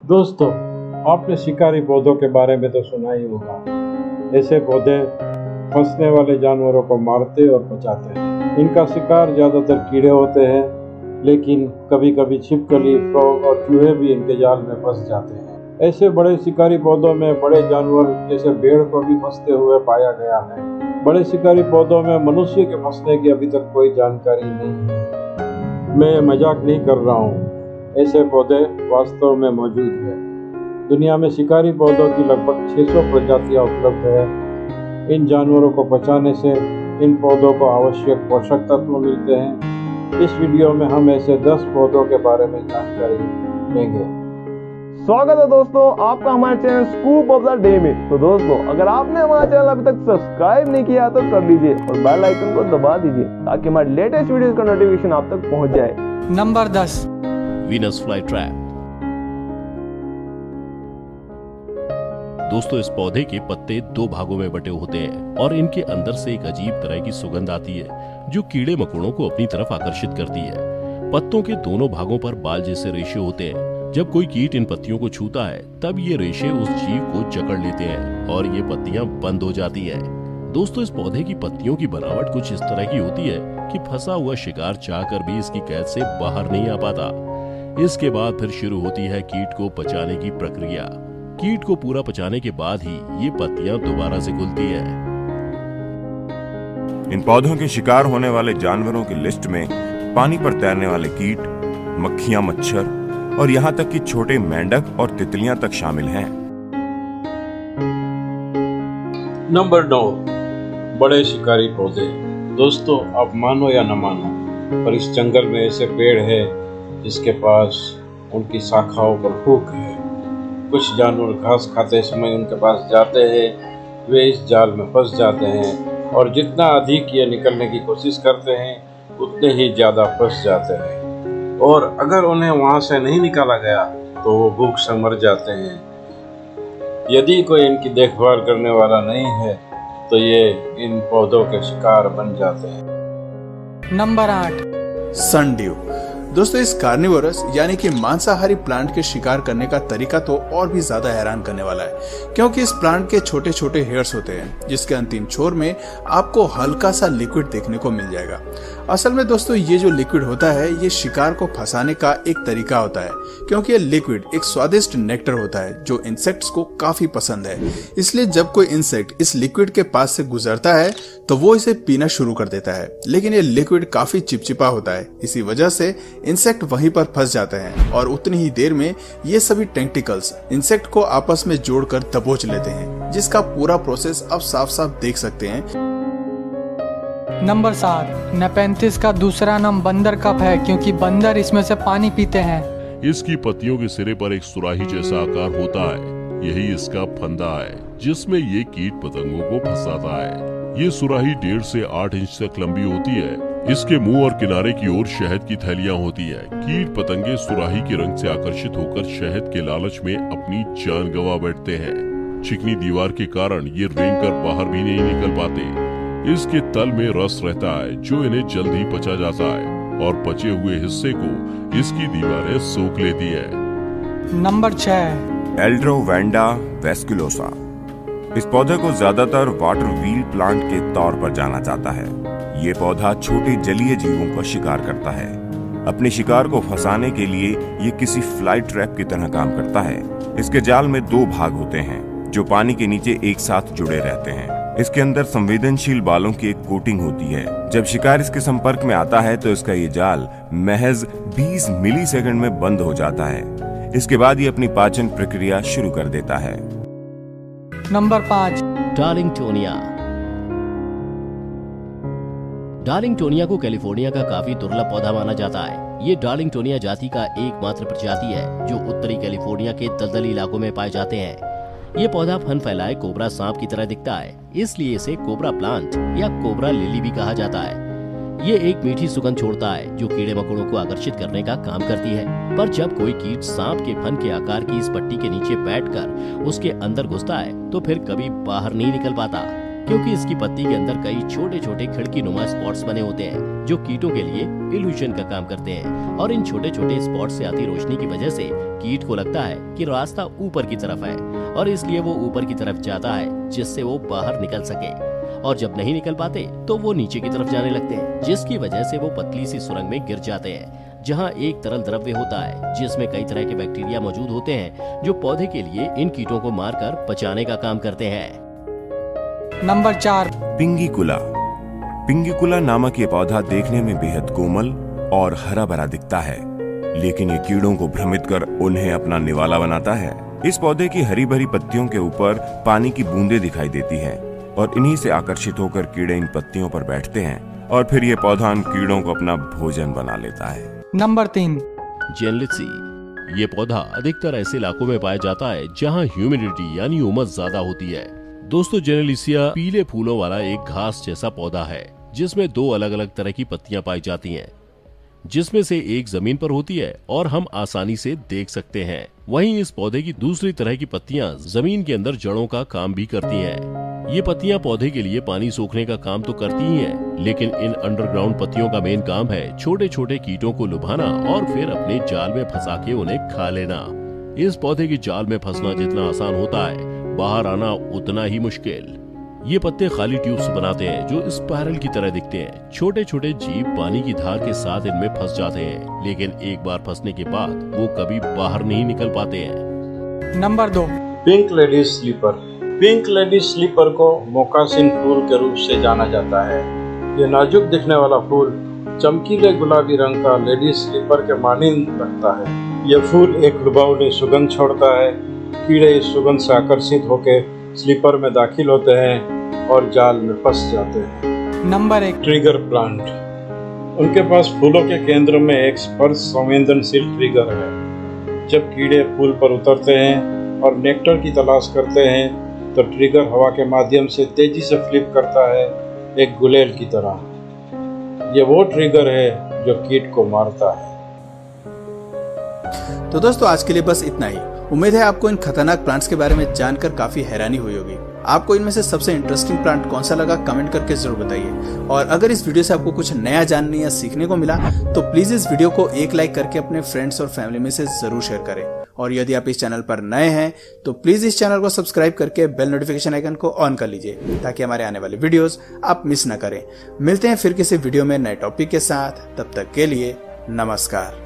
दोस्तों, आपने शिकारी पौधों के बारे में तो सुना ही होगा। ऐसे पौधे फंसने वाले जानवरों को मारते और बचाते हैं। इनका शिकार ज़्यादातर कीड़े होते हैं, लेकिन कभी कभी छिपकली, फ्रॉग और चूहे भी इनके जाल में फंस जाते हैं। ऐसे बड़े शिकारी पौधों में बड़े जानवर जैसे भेड़ को भी फंसते हुए पाया गया है। बड़े शिकारी पौधों में मनुष्य के फंसने की अभी तक कोई जानकारी नहीं है। मैं मजाक नहीं कर रहा हूँ, ऐसे पौधे वास्तव में मौजूद हैं। दुनिया में शिकारी पौधों की लगभग 600 प्रजातियां उपलब्ध है। इन जानवरों को बचाने से इन पौधों को आवश्यक पोषक तत्व मिलते हैं। इस वीडियो में हम ऐसे 10 पौधों के बारे में जानकारी लेंगे। स्वागत है दोस्तों आपका हमारे channel scoop of the day में। तो दोस्तों, अगर आपने हमारा चैनल अभी तक सब्सक्राइब नहीं किया तो कर लीजिए और बेल आइकन को दबा दीजिए ताकि हमारे लेटेस्ट वीडियोस का नोटिफिकेशन आप तक पहुंच जाए। Number 10, Venus fly trap. दोस्तों, इस पौधे के पत्ते 2 भागों में बटे होते हैं और इनके अंदर से एक अजीब तरह की सुगंध आती है जो कीड़े मकोड़ों को अपनी तरफ आकर्षित करती है। पत्तों के दोनों भागों पर बाल जैसे रेशे होते हैं। जब कोई कीट इन पत्तियों को छूता है तब ये रेशे उस जीव को जकड़ लेते हैं और ये पत्तियां बंद हो जाती है। दोस्तों, इस पौधे की पत्तियों की बनावट कुछ इस तरह की होती है कि फंसा हुआ शिकार चाहकर भी इसकी कैद से बाहर नहीं आ पाता। इसके बाद फिर शुरू होती है कीट को पचाने की प्रक्रिया। कीट को पूरा पचाने के बाद ही ये पत्तियां दोबारा से खुलती है। इन पौधों के शिकार होने वाले जानवरों की लिस्ट में पानी पर तैरने वाले कीट, मक्खियां, मच्छर और यहाँ तक कि छोटे मेंढक और तितलियां तक शामिल हैं। नंबर 9, बड़े शिकारी पौधे। दोस्तों, आप मानो या न मानो, पर इस जंगल में ऐसे पेड़ है जिसके पास उनकी शाखाओं पर हुक है। कुछ जानवर घास खाते समय उनके पास जाते हैं, वे इस जाल में फंस जाते हैं और जितना अधिक ये निकलने की कोशिश करते हैं उतने ही ज़्यादा फंस जाते हैं और अगर उन्हें वहाँ से नहीं निकाला गया तो वो भूख से मर जाते हैं। यदि कोई इनकी देखभाल करने वाला नहीं है तो ये इन पौधों के शिकार बन जाते हैं। Number 8, sundew. दोस्तों, इस कार्निवोरस यानी कि मांसाहारी प्लांट के शिकार करने का तरीका तो और भी ज्यादा हैरान करने वाला है, क्योंकि इस प्लांट के छोटे छोटे हेयर्स होते हैं जिसके अंतिम छोर में आपको हल्का सा लिक्विड देखने को मिल जाएगा। असल में दोस्तों, ये जो लिक्विड होता है ये शिकार को फंसाने का एक तरीका होता है, क्योंकि ये लिक्विड एक स्वादिष्ट नेक्टर होता है जो इंसेक्ट्स को काफी पसंद है। इसलिए जब कोई इंसेक्ट इस लिक्विड के पास से गुजरता है तो वो इसे पीना शुरू कर देता है, लेकिन ये लिक्विड काफी चिपचिपा होता है। इसी वजह से इंसेक्ट वहीं पर फंस जाते हैं और उतनी ही देर में ये सभी टेंटिकल्स इंसेक्ट को आपस में जोड़कर दबोच लेते हैं, जिसका पूरा प्रोसेस आप साफ साफ देख सकते हैं। नंबर 7, नेपेंथिस का दूसरा नाम बंदर कप है क्योंकि बंदर इसमें से पानी पीते हैं। इसकी पत्तियों के सिरे पर एक सुराही जैसा आकार होता है। यही इसका फंदा है जिसमें ये कीट पतंगों को फंसाता है। ये सुराही 1.5 से 8 इंच तक लंबी होती है। इसके मुंह और किनारे की ओर शहद की थैलियां होती है। कीट पतंगे सुराही के रंग से आकर्षित होकर शहद के लालच में अपनी जान गंवा बैठते हैं। चिकनी दीवार के कारण ये रेंग कर बाहर भी नहीं निकल पाते। इसके तल में रस रहता है जो इन्हें जल्द ही पचा जाता है और पचे हुए हिस्से को इसकी दीवारें सोख लेती है। नंबर 6, एल्ड्रोवेंडा वेस्कुलोसा। इस पौधे को ज्यादातर वाटर व्हील प्लांट के तौर पर जाना जाता है। ये पौधा छोटे जलीय जीवों का शिकार करता है। अपने शिकार को फंसाने के लिए ये किसी फ्लाई ट्रैप की तरह काम करता है। इसके जाल में 2 भाग होते हैं जो पानी के नीचे एक साथ जुड़े रहते हैं। इसके अंदर संवेदनशील बालों की एक कोटिंग होती है। जब शिकार इसके संपर्क में आता है तो इसका ये जाल महज 20 मिलीसेकंड में बंद हो जाता है। इसके बाद ये अपनी पाचन प्रक्रिया शुरू कर देता है। नंबर 5, डार्लिंगटोनिया। डार्लिंगटोनिया को कैलिफोर्निया का काफी दुर्लभ पौधा माना जाता है। ये डार्लिंगटोनिया जाति का एकमात्र प्रजाति है जो उत्तरी कैलिफोर्निया के दलदली इलाकों में पाए जाते हैं। ये पौधा फन फैलाए कोबरा सांप की तरह दिखता है, इसलिए इसे कोबरा प्लांट या कोबरा लिली भी कहा जाता है। ये एक मीठी सुगंध छोड़ता है जो कीड़े मकोड़ों को आकर्षित करने का काम करती है। पर जब कोई कीट सांप के फन के आकार की इस पट्टी के नीचे बैठकर उसके अंदर घुसता है तो फिर कभी बाहर नहीं निकल पाता। क्योंकि इसकी पत्ती के अंदर कई छोटे छोटे खिड़की नुमा स्पॉट्स बने होते हैं जो कीटों के लिए इल्यूजन का काम करते हैं। और इन छोटे छोटे स्पॉट से आती रोशनी की वजह से कीट को लगता है कि रास्ता ऊपर की तरफ है और इसलिए वो ऊपर की तरफ जाता है जिससे वो बाहर निकल सके। और जब नहीं निकल पाते तो वो नीचे की तरफ जाने लगते हैं, जिसकी वजह से वो पतली सी सुरंग में गिर जाते हैं जहां एक तरल द्रव्य होता है जिसमें कई तरह के बैक्टीरिया मौजूद होते हैं जो पौधे के लिए इन कीटों को मारकर पचाने का काम करते हैं। नंबर 4 पिंगिकुला। पिंगिकुला नामक ये पौधा देखने में बेहद कोमल और हरा भरा दिखता है, लेकिन ये कीड़ों को भ्रमित कर उन्हें अपना निवाला बनाता है। इस पौधे की हरी भरी पत्तियों के ऊपर पानी की बूंदें दिखाई देती हैं और इन्हीं से आकर्षित होकर कीड़े इन पत्तियों पर बैठते हैं और फिर ये पौधा इन कीड़ों को अपना भोजन बना लेता है। नंबर 3 जेनलिसी। ये पौधा अधिकतर ऐसे इलाकों में पाया जाता है जहां ह्यूमिडिटी यानी उमस ज्यादा होती है। दोस्तों, जेनेलिसिया पीले फूलों वाला एक घास जैसा पौधा है जिसमें 2 अलग अलग तरह की पत्तियां पाई जाती हैं, जिसमें से एक जमीन पर होती है और हम आसानी से देख सकते हैं। वहीं इस पौधे की दूसरी तरह की पत्तियां जमीन के अंदर जड़ों का काम भी करती हैं। ये पत्तियां पौधे के लिए पानी सोखने का काम तो करती ही हैं, लेकिन इन अंडरग्राउंड पत्तियों का मेन काम है छोटे छोटे कीटों को लुभाना और फिर अपने जाल में फंसा के उन्हें खा लेना। इस पौधे की जाल में फंसना जितना आसान होता है, बाहर आना उतना ही मुश्किल। ये पत्ते खाली ट्यूब्स बनाते हैं जो स्पाइरल की तरह दिखते हैं। छोटे छोटे जीव पानी की धार के साथ इनमें फंस जाते हैं, लेकिन एक बार फंसने के बाद वो कभी बाहर नहीं निकल पाते हैं। Number 2 pink ladies slipper. Pink ladies slipper को मोकासिन फूल के रूप से जाना जाता है। ये नाजुक दिखने वाला फूल चमकीले गुलाबी रंग का लेडीज स्लीपर के मानिंद लगता है। यह फूल एक लुभावनी सुगंध छोड़ता है। कीड़े इस सुगंध से आकर्षित होकर स्लीपर में दाखिल होते हैं और जाल में फंस जाते हैं। Number 1 trigger plant. उनके पास फूलों के केंद्र में एक स्पर्श संवेदनशील ट्रिगर है। जब कीड़े फूल पर उतरते हैं और नेक्टर की तलाश करते हैं तो ट्रिगर हवा के माध्यम से तेजी से फ्लिप करता है, एक गुलेल की तरह। ये वो ट्रिगर है जो कीट को मारता है। तो दोस्तों, आज के लिए बस इतना ही। उम्मीद है आपको इन खतरनाक प्लांट्स के बारे में जानकर काफी हैरानी हुई होगी। आपको इनमें से सबसे इंटरेस्टिंग प्लांट कौन सा लगा कमेंट करके जरूर बताइए। और अगर इस वीडियो से आपको कुछ नया जानने या सीखने को मिला तो प्लीज इस वीडियो को एक लाइक करके अपने फ्रेंड्स और फैमिली में से जरूर शेयर करें। और यदि आप इस चैनल पर नए हैं तो प्लीज इस चैनल को सब्सक्राइब करके बेल नोटिफिकेशन आइकन को ऑन कर लीजिए ताकि हमारे आने वाले वीडियोस आप मिस न करें। मिलते हैं फिर किसी वीडियो में नए टॉपिक के साथ। तब तक के लिए नमस्कार।